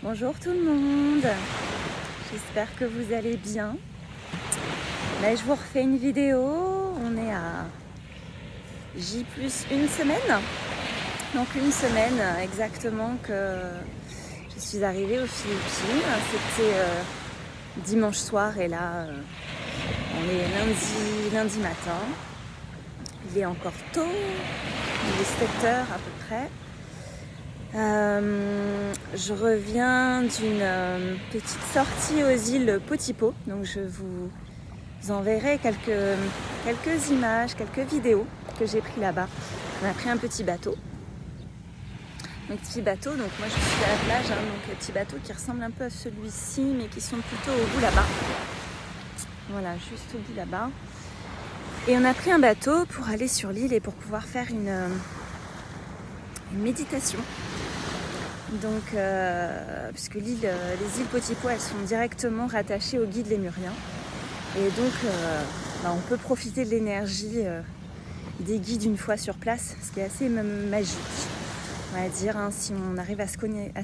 Bonjour tout le monde, j'espère que vous allez bien. Je vous refais une vidéo, on est à J plus une semaine. Donc une semaine exactement que je suis arrivée aux Philippines. C'était dimanche soir et là on est lundi matin. Il est encore tôt, il est 7h à peu près. Je reviens d'une petite sortie aux îles Potipo, donc je vous enverrai quelques images, quelques vidéos que j'ai pris là-bas. On a pris un petit bateau. Donc moi je suis à la plage, donc petit bateau qui ressemble un peu à celui-ci, mais qui sont plutôt au bout là-bas. Voilà, juste au bout là-bas. Et on a pris un bateau pour aller sur l'île et pour pouvoir faire une méditation. Donc, puisque les îles Potipo, elles sont directement rattachées au guide lémurien. Et donc, on peut profiter de l'énergie des guides une fois sur place, ce qui est assez magique, on va dire, si on arrive à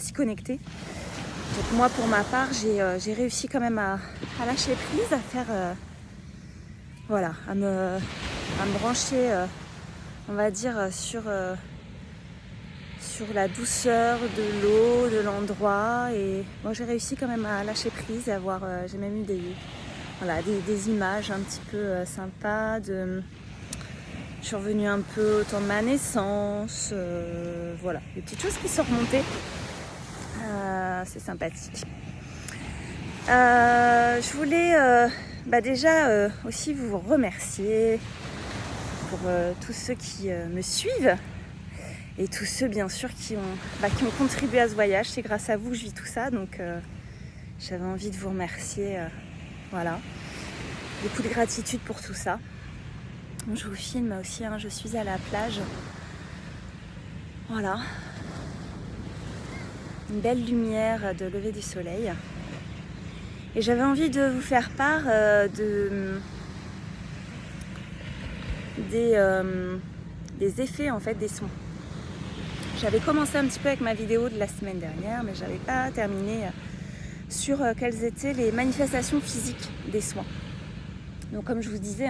s'y connecter. Donc moi, pour ma part, j'ai réussi quand même à lâcher prise, à faire... à me brancher, on va dire, sur la douceur de l'eau, de l'endroit. Et moi j'ai réussi quand même à lâcher prise et j'ai même eu des images un petit peu sympas. Je suis revenue un peu au temps de ma naissance. Des petites choses qui sont remontées. C'est sympathique. Je voulais déjà aussi vous remercier pour tous ceux qui me suivent. Et tous ceux, bien sûr, qui ont contribué à ce voyage. C'est grâce à vous que je vis tout ça. Donc, j'avais envie de vous remercier. Beaucoup de gratitude pour tout ça. Donc, je vous filme aussi. Je suis à la plage. Voilà. Une belle lumière de lever du soleil. Et j'avais envie de vous faire part des effets, en fait, des sons. J'avais commencé un petit peu avec ma vidéo de la semaine dernière, mais je n'avais pas terminé sur quelles étaient les manifestations physiques des soins. Donc comme je vous disais,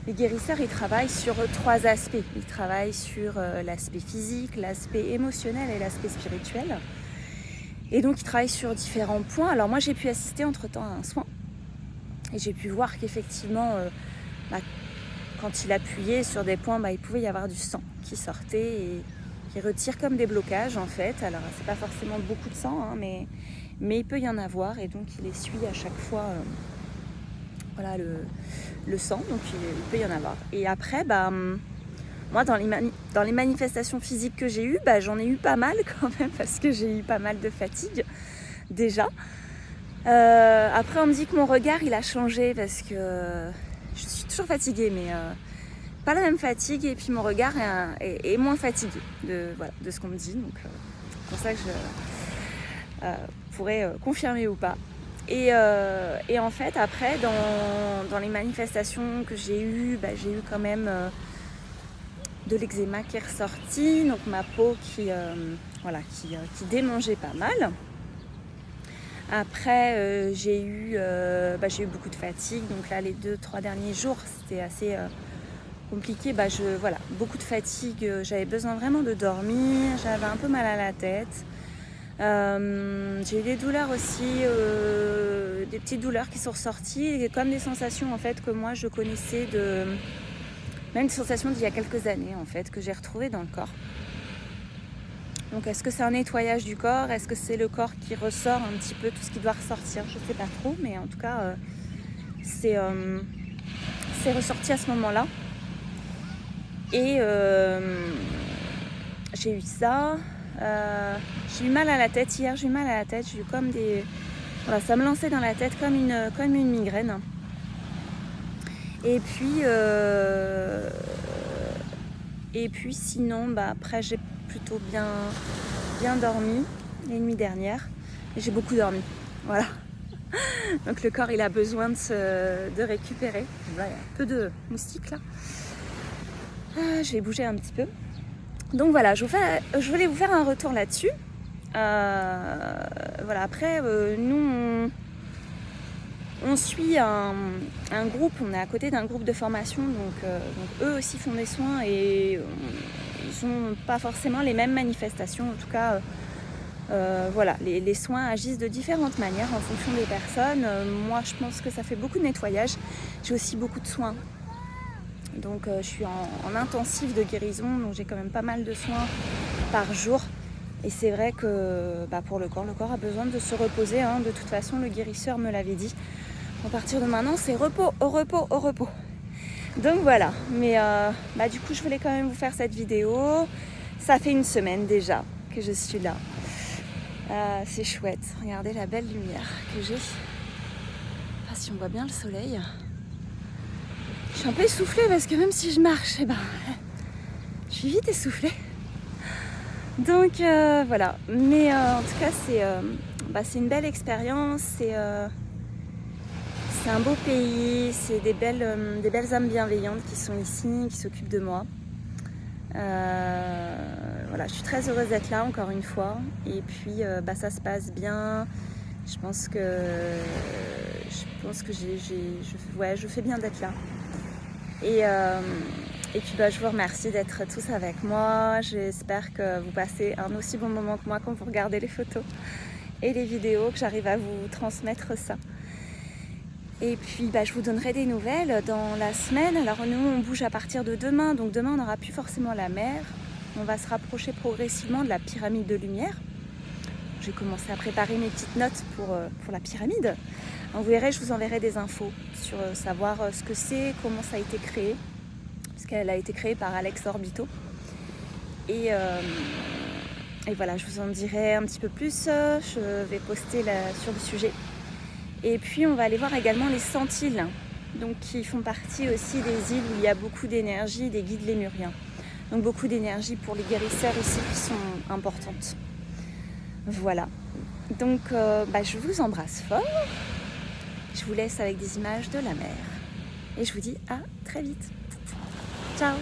les guérisseurs, ils travaillent sur 3 aspects. Ils travaillent sur l'aspect physique, l'aspect émotionnel et l'aspect spirituel. Et donc ils travaillent sur différents points. Alors moi j'ai pu assister entre-temps à un soin. Et j'ai pu voir qu'effectivement, quand il appuyait sur des points, il pouvait y avoir du sang qui sortait et qui retire comme des blocages en fait. Alors c'est pas forcément beaucoup de sang, mais il peut y en avoir et donc il essuie à chaque fois le sang, donc il peut y en avoir. Et après, moi dans les manifestations physiques que j'ai eues, j'en ai eu pas mal quand même parce que j'ai eu pas mal de fatigue déjà. Après on me dit que mon regard il a changé parce que je suis toujours fatiguée, mais pas la même fatigue, et puis mon regard est moins fatigué de ce qu'on me dit. Donc c'est pour ça que je pourrais confirmer ou pas. Et en fait après dans les manifestations que j'ai eues, j'ai eu quand même de l'eczéma qui est ressorti, donc ma peau qui démangeait pas mal. Après j'ai eu beaucoup de fatigue, donc là les 2-3 derniers jours c'était assez compliqué, beaucoup de fatigue, j'avais besoin vraiment de dormir, j'avais un peu mal à la tête. J'ai eu des douleurs aussi, des petites douleurs qui sont ressorties, et comme des sensations en fait que moi je connaissais même des sensations d'il y a quelques années en fait, que j'ai retrouvées dans le corps. Donc est-ce que c'est un nettoyage du corps? Est-ce que c'est le corps qui ressort un petit peu tout ce qui doit ressortir? Je sais pas trop, mais en tout cas c'est ressorti à ce moment-là. Et j'ai eu ça. J'ai eu mal à la tête hier, j'ai eu comme ça me lançait dans la tête comme une migraine. Et puis sinon après j'ai plutôt bien dormi les nuits dernières. Et j'ai beaucoup dormi. Voilà. Donc le corps il a besoin de récupérer. Là, il y a un peu de moustiques là. Je vais bouger un petit peu. Donc voilà, je voulais vous faire un retour là-dessus. Voilà, après, nous, on suit un groupe, on est à côté d'un groupe de formation, donc eux aussi font des soins et ils n'ont pas forcément les mêmes manifestations. En tout cas, voilà, les soins agissent de différentes manières en fonction des personnes. Moi, je pense que ça fait beaucoup de nettoyage. J'ai aussi beaucoup de soins. Donc, je suis en intensif de guérison, donc j'ai quand même pas mal de soins par jour. Et c'est vrai que pour le corps a besoin de se reposer. Hein. De toute façon, le guérisseur me l'avait dit. À partir de maintenant, c'est repos, au repos, au repos. Donc voilà, mais du coup, je voulais quand même vous faire cette vidéo. Ça fait une semaine déjà que je suis là. C'est chouette, regardez la belle lumière que j'ai. Si on voit bien le soleil. Je suis un peu essoufflée parce que même si je marche, je suis vite essoufflée. Donc voilà, mais en tout cas c'est une belle expérience, c'est un beau pays, c'est des belles âmes bienveillantes qui sont ici, qui s'occupent de moi. Voilà, je suis très heureuse d'être là encore une fois, et puis ça se passe bien. Je pense que je fais bien d'être là. Et puis je vous remercie d'être tous avec moi. J'espère que vous passez un aussi bon moment que moi quand vous regardez les photos et les vidéos, que j'arrive à vous transmettre ça. Et puis je vous donnerai des nouvelles dans la semaine. Alors nous on bouge à partir de demain, donc demain on n'aura plus forcément la mer. On va se rapprocher progressivement de la pyramide de lumière. J'ai commencé à préparer mes petites notes pour la pyramide. Vous verrez, je vous enverrai des infos sur savoir ce que c'est, comment ça a été créé. Parce qu'elle a été créée par Alex Orbito. Et voilà, je vous en dirai un petit peu plus. Je vais poster sur le sujet. Et puis on va aller voir également les Centiles, donc qui font partie aussi des îles où il y a beaucoup d'énergie, des guides lémuriens. Donc beaucoup d'énergie pour les guérisseurs ici qui sont importantes. Voilà. Donc je vous embrasse fort. Je vous laisse avec des images de la mer. Et je vous dis à très vite. Ciao!